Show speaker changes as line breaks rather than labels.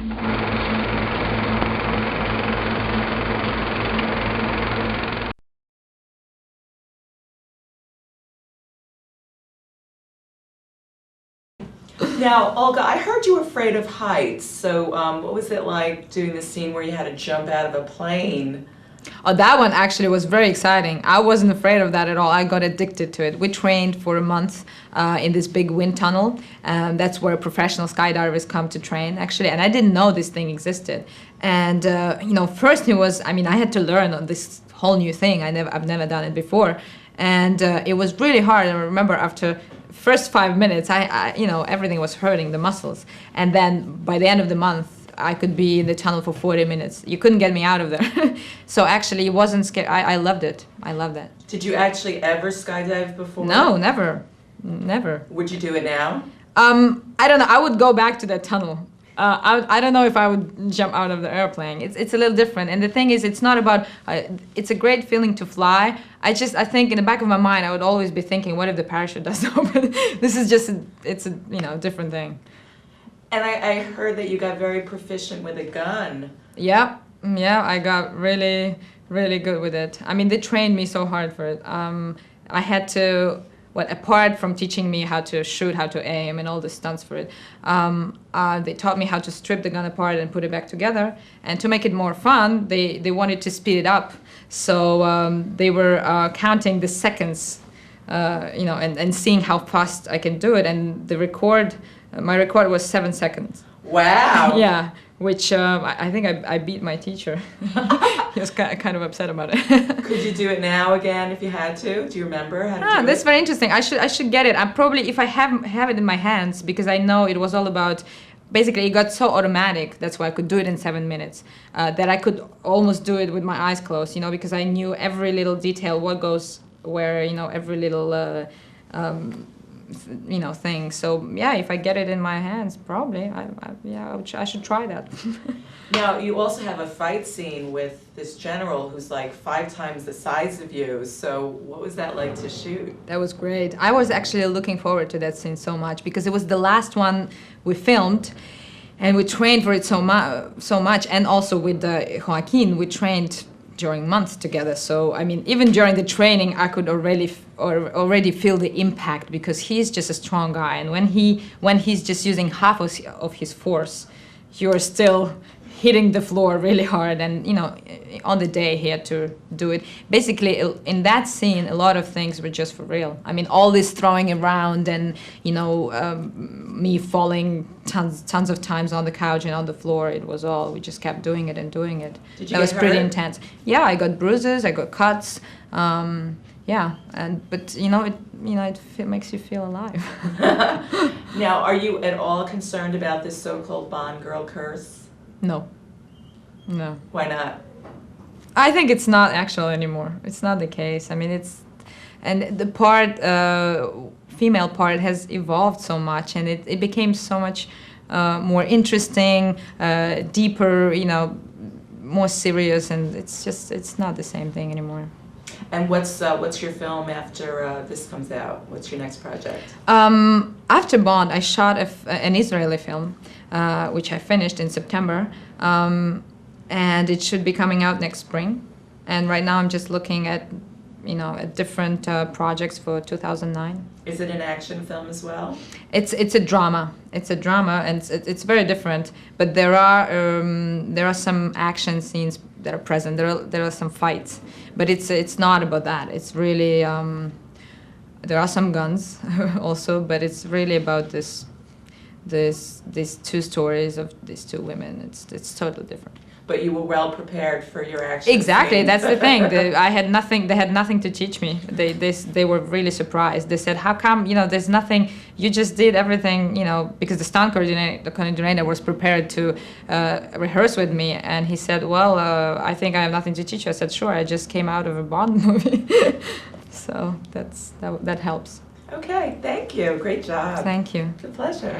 Now, Olga, I heard you were afraid of heights. So what was it like doing the scene where you had to jump out of a plane?
Oh, that one actually was very exciting. I wasn't afraid of that at all. I got addicted to it. We trained for a month in this big wind tunnel. That's where professional skydivers come to train, actually. And I didn't know this thing existed. And first it was, I had to learn this whole new thing. I've never done it before, and it was really hard. I remember after first 5 minutes, everything was hurting, the muscles. And then by the end of the month, I could be in the tunnel for 40 minutes. You couldn't get me out of there. So actually, it wasn't scary. I loved it. I loved it.
Did you actually ever skydive before?
No, never. Never.
Would you do it now?
I don't know. I would go back to that tunnel. I don't know if I would jump out of the airplane. It's a little different. And the thing is, it's not about, it's a great feeling to fly. I think in the back of my mind, I would always be thinking, what if the parachute doesn't open? This is just, it's a different thing.
And I heard that you got very proficient with a gun.
Yeah, I got really, really good with it. They trained me so hard for it. I had to, apart from teaching me how to shoot, how to aim, and all the stunts for it, they taught me how to strip the gun apart and put it back together. And to make it more fun, they wanted to speed it up. So they were counting the seconds, and seeing how fast I can do it. And my record was 7 seconds.
Wow.
Yeah, which I think I beat my teacher. He was kind of upset about it.
Could you do it now again if you had to? Do you remember how to do it?
That's very interesting. I should get it. I'm probably, if I have it in my hands, because I know it was all about, basically it got so automatic, that's why I could do it in 7 minutes, that I could almost do it with my eyes closed, because I knew every little detail, what goes where, every little thing. So yeah, if I get it in my hands, probably I should try that.
Now you also have a fight scene with this general who's like 5 times the size of you. So what was that like to shoot?
That was great. I was actually looking forward to that scene so much because it was the last one we filmed, and we trained for it so much. And also with Joaquin, we trained during months together. So even during the training, I could already feel the impact, because he's just a strong guy, and when he's just using half of his force, you're still hitting the floor really hard. And on the day he had to do it. Basically, in that scene, a lot of things were just for real. All this throwing around and me falling tons of times on the couch and on the floor. It was all, we just kept doing it and doing it.
Did you
That was
get
pretty
hurt?
intense. Yeah, I got bruises, I got cuts. But it makes you feel alive.
Now, are you at all concerned about this so-called Bond girl curse?
No.
Why not?
I think it's not actual anymore. It's not the case. And the female part has evolved so much, and it became so much more interesting, deeper, more serious, and it's not the same thing anymore.
And what's your film after this comes out? What's your next project?
After Bond, I shot an Israeli film, which I finished in September, and it should be coming out next spring. And right now I'm just looking at, at different projects for 2009.
Is it an action film as well?
It's a drama. It's a drama, and it's very different. But there are some action scenes that are present. There are some fights, but it's not about that. It's really there are some guns also, but it's really about these 2 stories of these 2 women. It's totally different.
But you were well prepared for your action
Exactly,
scenes.
that's the thing. They had nothing to teach me. They were really surprised. They said, how come, there's nothing, you just did everything, because the stunt coordinator was prepared to rehearse with me. And he said, well, I think I have nothing to teach you. I said, sure, I just came out of a Bond movie. So that helps.
Okay, thank you. Great job.
Thank you.
It's a pleasure.